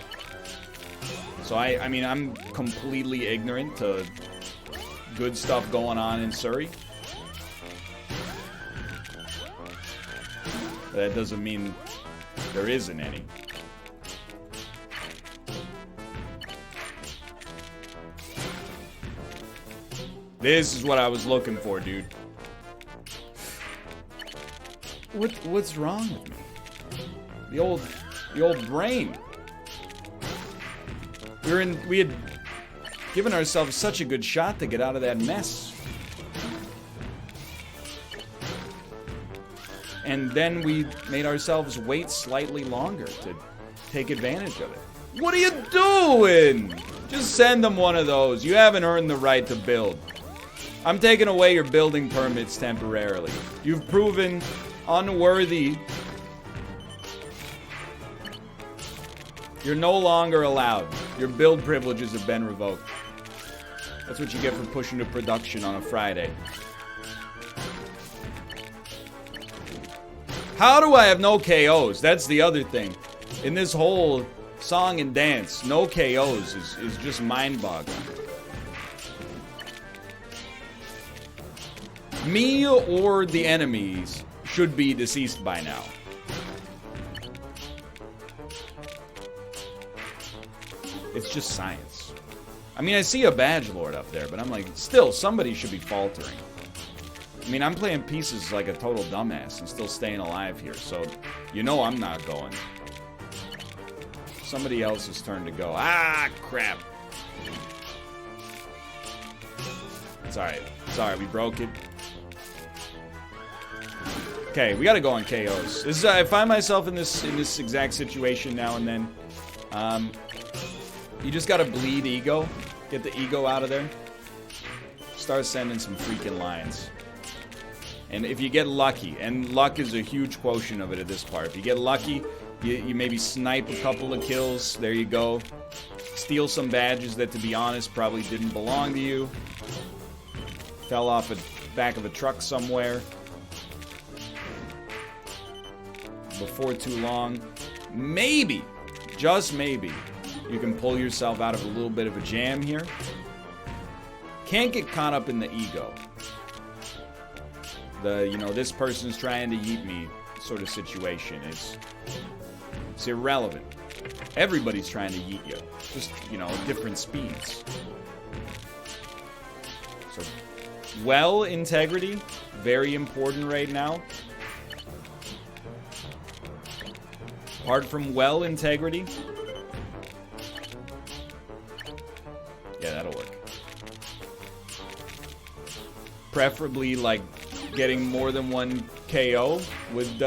So, I mean, I'm completely ignorant to good stuff going on in Surrey. But that doesn't mean there isn't any. This is what I was looking for, dude. What's wrong with me? The old brain. We had given ourselves such a good shot to get out of that mess. And then we made ourselves wait slightly longer to take advantage of it. What are you doing? Just send them one of those. You haven't earned the right to build. I'm taking away your building permits temporarily. You've proven unworthy. You're no longer allowed. Your build privileges have been revoked. That's what you get for pushing to production on a Friday. How do I have no KOs? That's the other thing. In this whole song and dance, no KOs is just mind-boggling. Me or the enemies should be deceased by now. It's just science. I mean, I see a badge lord up there, but I'm like, still, somebody should be faltering. I mean, I'm playing pieces like a total dumbass and still staying alive here, so you know I'm not going. Somebody else's turn to go. Ah, crap. It's alright. It's alright, we broke it. Okay, we gotta go on KOs. This is, I find myself in this exact situation now and then. You just gotta bleed ego. Get the ego out of there. Start sending some freaking lines. And if you get lucky, and luck is a huge quotient of it at this part. If you get lucky, you maybe snipe a couple of kills. There you go. Steal some badges that, to be honest, probably didn't belong to you. Fell off the back of a truck somewhere. Before too long, maybe, just maybe, you can pull yourself out of a little bit of a jam here. Can't get caught up in the ego. You know, this person's trying to yeet me sort of situation. It's irrelevant. Everybody's trying to yeet you. Just, you know, different speeds. So, well integrity, very important right now. Apart from well integrity. Yeah, that'll work. Preferably, like, getting more than one KO would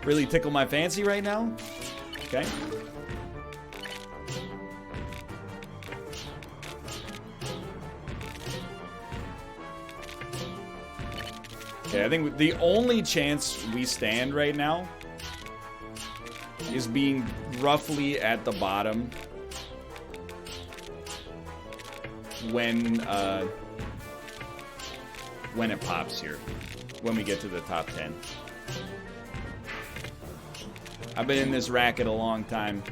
really tickle my fancy right now. Okay. Okay, I think the only chance we stand right now is being roughly at the bottom when it pops here, when we get to the top 10. I've been in this racket a long time.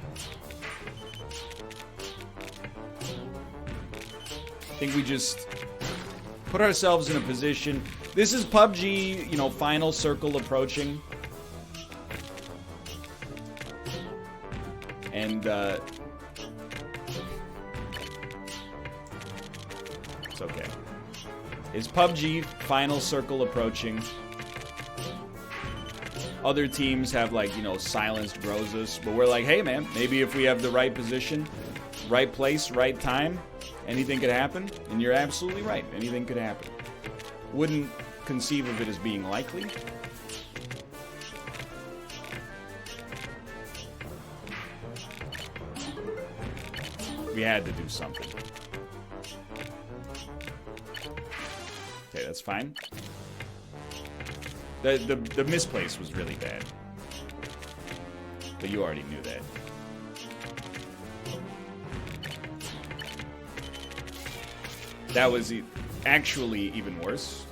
I think we just put ourselves in a position. This is PUBG, you know, final circle approaching. And, it's okay. Is PUBG final circle approaching? Other teams have, like, you know, silenced Grozas. But we're like, hey, man, maybe if we have the right position, right place, right time, anything could happen. And you're absolutely right. Anything could happen. Wouldn't conceive of it as being likely. We had to do something. Okay, that's fine. The misplace was really bad. But you already knew that. That was actually even worse.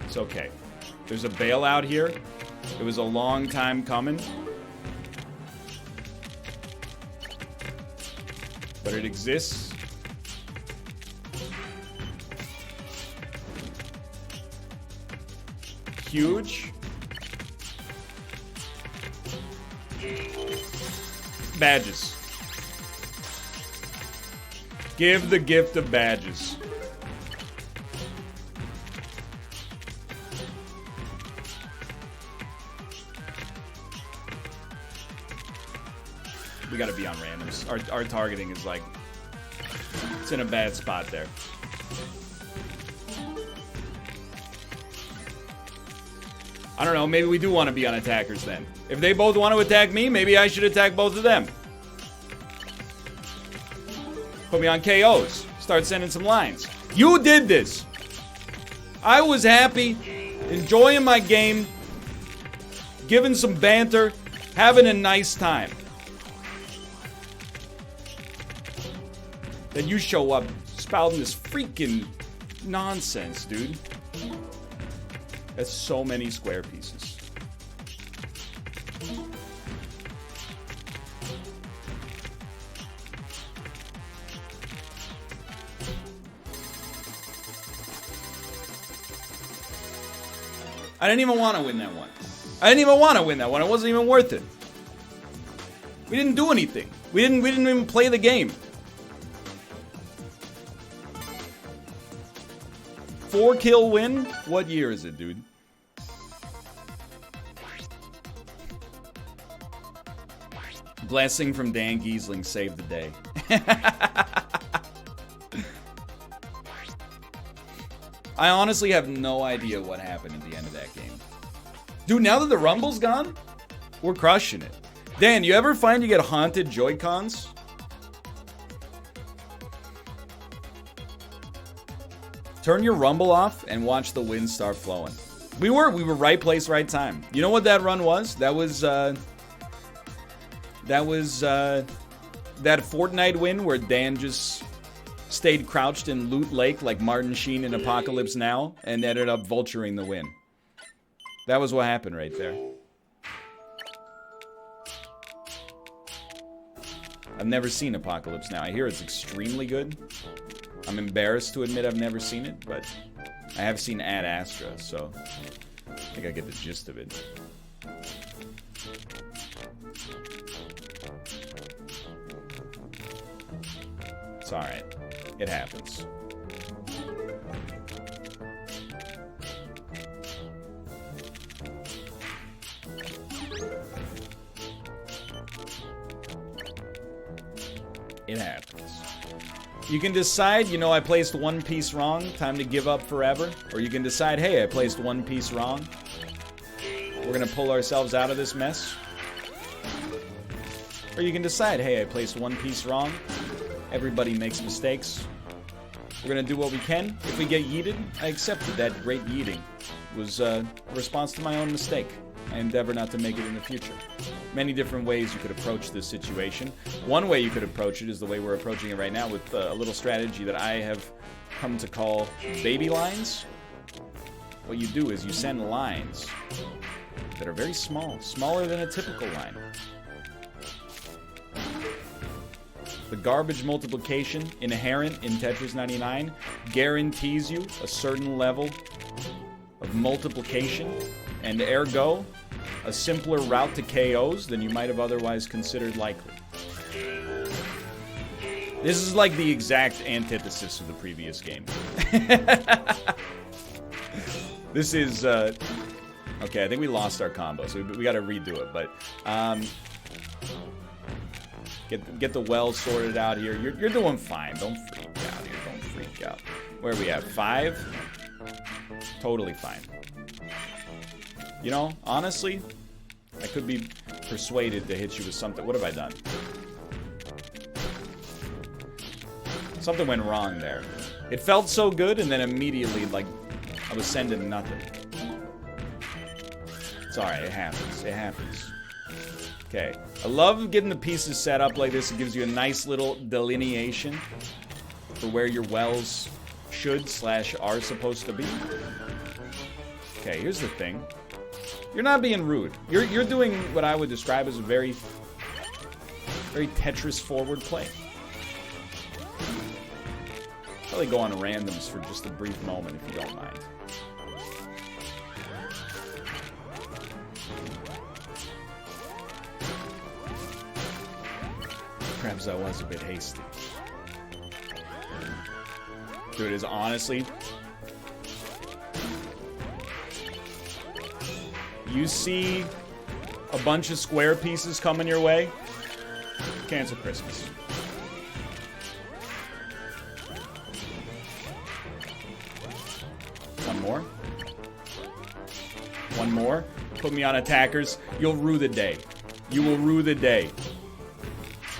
It's okay. There's a bailout here. It was a long time coming. But it exists. Huge. Badges. Give the gift of badges. We gotta be on randoms. Our targeting is like, it's in a bad spot there. I don't know, maybe we do want to be on attackers then. If they both want to attack me, maybe I should attack both of them. Put me on KOs. Start sending some lines. You did this. I was happy, enjoying my game, giving some banter, having a nice time. Then you show up spouting this freaking nonsense, dude. That's so many square pieces. I didn't even want to win that one. I didn't even want to win that one. It wasn't even worth it. We didn't do anything. We didn't even play the game. 4-kill win? What year is it, dude? Blessing from Dan Giesling saved the day. I honestly have no idea what happened at the end of that game. Dude, now that the Rumble's gone, we're crushing it. Dan, you ever find you get haunted Joy-Cons? Turn your Rumble off and watch the wind start flowing. We were right place, right time. You know what that run was? That was that Fortnite win where Dan just stayed crouched in Loot Lake like Martin Sheen in Apocalypse Now and ended up vulturing the win. That was what happened right there. I've never seen Apocalypse Now. I hear it's extremely good. I'm embarrassed to admit I've never seen it, but I have seen Ad Astra, so I think I get the gist of it. It's alright. It happens. It happens. You can decide, you know, I placed one piece wrong, time to give up forever. Or you can decide, hey, I placed one piece wrong. We're gonna pull ourselves out of this mess. Or you can decide, hey, I placed one piece wrong. Everybody makes mistakes. We're gonna do what we can. If we get yeeted, I accepted that great yeeting. It was a response to my own mistake. I endeavor not to make it in the future. Many different ways you could approach this situation. One way you could approach it is the way we're approaching it right now with a little strategy that I have come to call baby lines. What you do is you send lines that are very small, smaller than a typical line. The garbage multiplication inherent in Tetris 99 guarantees you a certain level of multiplication, and ergo, a simpler route to KOs than you might have otherwise considered likely. This is like the exact antithesis of the previous game. This is, okay, I think we lost our combo, so we gotta redo it, but, get the well sorted out here. You're doing fine. Don't freak out here. Don't freak out. Where are we at? 5? Totally fine. You know, honestly, I could be persuaded to hit you with something. What have I done? Something went wrong there. It felt so good, and then immediately, like, I was sending nothing. It's alright, it happens. It happens. Okay. I love getting the pieces set up like this. It gives you a nice little delineation for where your wells should/are supposed to be. Okay, here's the thing. You're not being rude. You're doing what I would describe as a very Tetris forward play. Probably go on randoms for just a brief moment if you don't mind. Perhaps I was a bit hasty. Dude, is honestly... You see a bunch of square pieces coming your way? Cancel Christmas. One more. One more. Put me on attackers. You'll rue the day. You will rue the day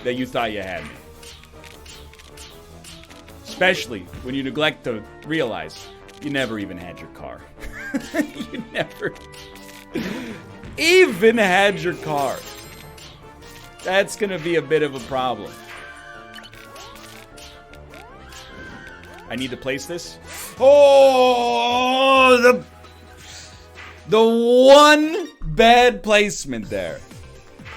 that you thought you had me. Especially when you neglect to realize you never even had your car. You never even had your car. That's gonna be a bit of a problem. I need to place this. Oh, the one bad placement there.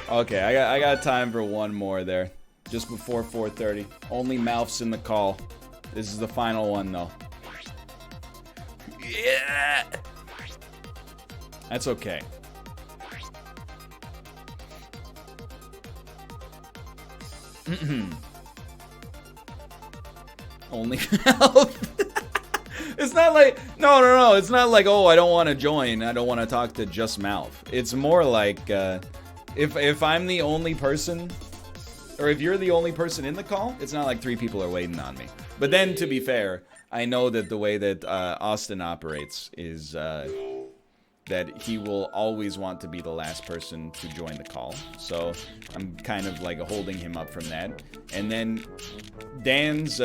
Okay, I got time for one more there. Just before 4:30. Only mouths in the call. This is the final one, though. Yeah. That's okay. Only mouth. It's not like no. It's not like, oh, I don't want to join. I don't want to talk to just mouth. It's more like if I'm the only person, or if you're the only person in the call, it's not like 3 people are waiting on me. But then, to be fair, I know that the way that Austin operates is that he will always want to be the last person to join the call. So I'm kind of like holding him up from that. And then Dan's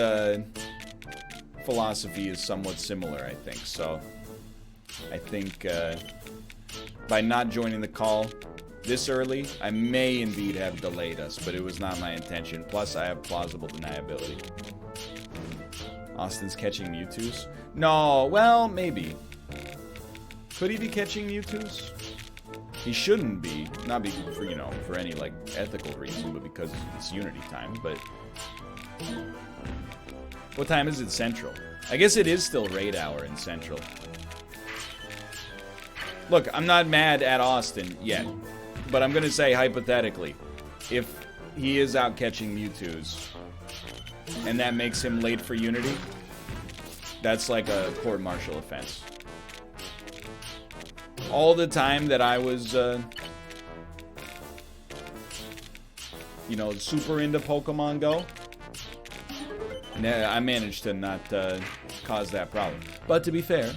philosophy is somewhat similar, I think. So I think by not joining the call this early, I may indeed have delayed us, but it was not my intention. Plus, I have plausible deniability. Austin's catching Mewtwo's? No, well, maybe. Could he be catching Mewtwo's? He shouldn't be. Not be for, you know, for any, like, ethical reason, but because it's Unity time, but... What time is it Central? I guess it is still raid hour in Central. Look, I'm not mad at Austin yet, but I'm gonna say, hypothetically, if he is out catching Mewtwo's, and that makes him late for Unity, that's like a court-martial offense. All the time that I was, you know, super into Pokemon Go, I managed to not cause that problem. But to be fair,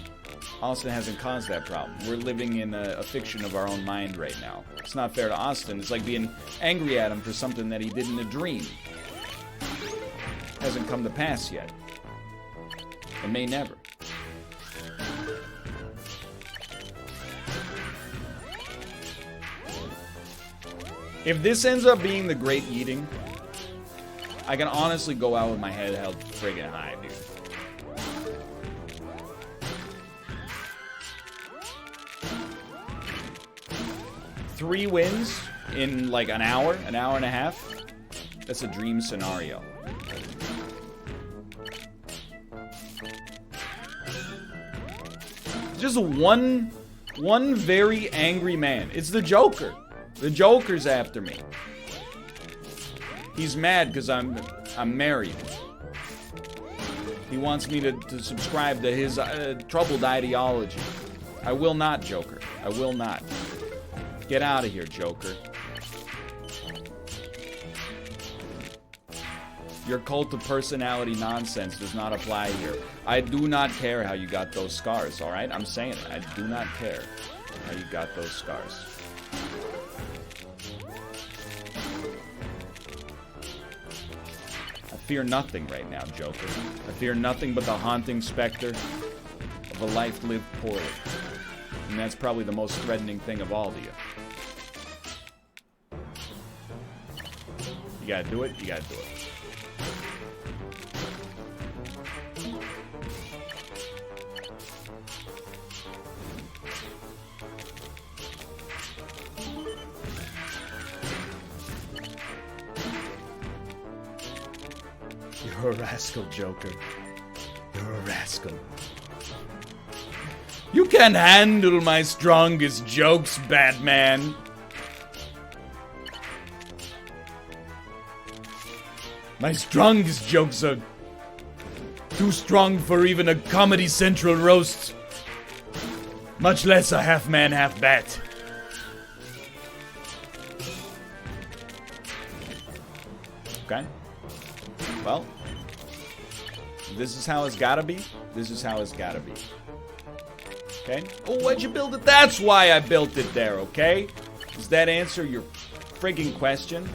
Austin hasn't caused that problem. We're living in a fiction of our own mind right now. It's not fair to Austin. It's like being angry at him for something that he did in a dream. Hasn't come to pass yet. It may never. If this ends up being the Great Eating, I can honestly go out with my head held friggin' high, dude. Three wins in like an hour and a half. That's a dream scenario. Just one very angry man. It's the Joker. The Joker's after me. He's mad because I'm I'm married. He wants me to subscribe to his troubled ideology. I will not, Joker. I will not. Get out of here, Joker. Your cult of personality nonsense does not apply here. I do not care how you got those scars, alright? I'm saying it. I do not care how you got those scars. I fear nothing right now, Joker. I fear nothing but the haunting specter of a life lived poorly. And that's probably the most threatening thing of all to you. You gotta do it, you gotta do it. You're a rascal, Joker. You're a rascal. You can't handle my strongest jokes, Batman. My strongest jokes are too strong for even a Comedy Central roast. Much less a half-man, half-bat. Okay. Well, this is how it's gotta be. This is how it's gotta be. Okay? Oh, why'd you build it? That's why I built it there, okay? Does that answer your friggin' question?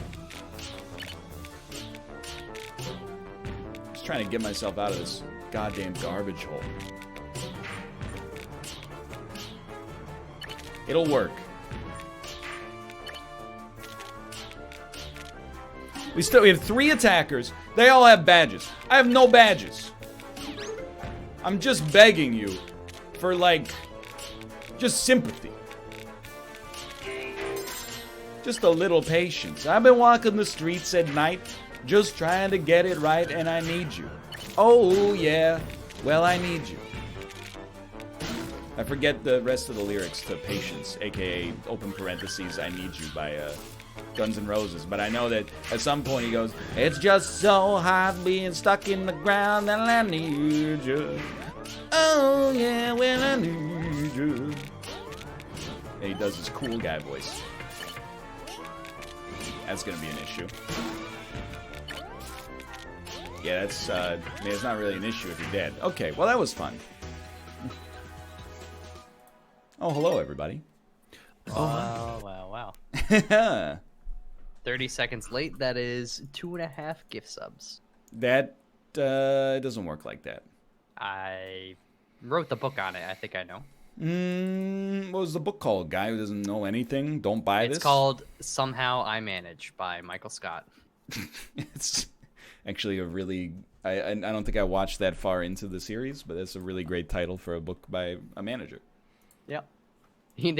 Just trying to get myself out of this goddamn garbage hole. It'll work. We have 3 attackers. They all have badges. I have no badges. I'm just begging you for, like, just sympathy. Just a little patience. I've been walking the streets at night, just trying to get it right, and I need you. Oh, yeah. Well, I need you. I forget the rest of the lyrics to Patience, aka, open parentheses, I Need You by, Guns N' Roses, but I know that at some point he goes, it's just so hot being stuck in the ground and I need you. Oh yeah, well I need you. And he does his cool guy voice. That's gonna be an issue. Yeah, that's, I mean, it's not really an issue if you're dead. Okay, well that was fun. Oh, hello everybody. Wow, wow, wow. 30 seconds late, that is 2.5 gift subs. That doesn't work like that. I wrote the book on it, I think I know. What was the book called? Guy who doesn't know anything? Don't buy this? It's called Somehow I Manage by Michael Scott. It's actually a really... I don't think I watched that far into the series, but it's a really great title for a book by a manager. Yep. He did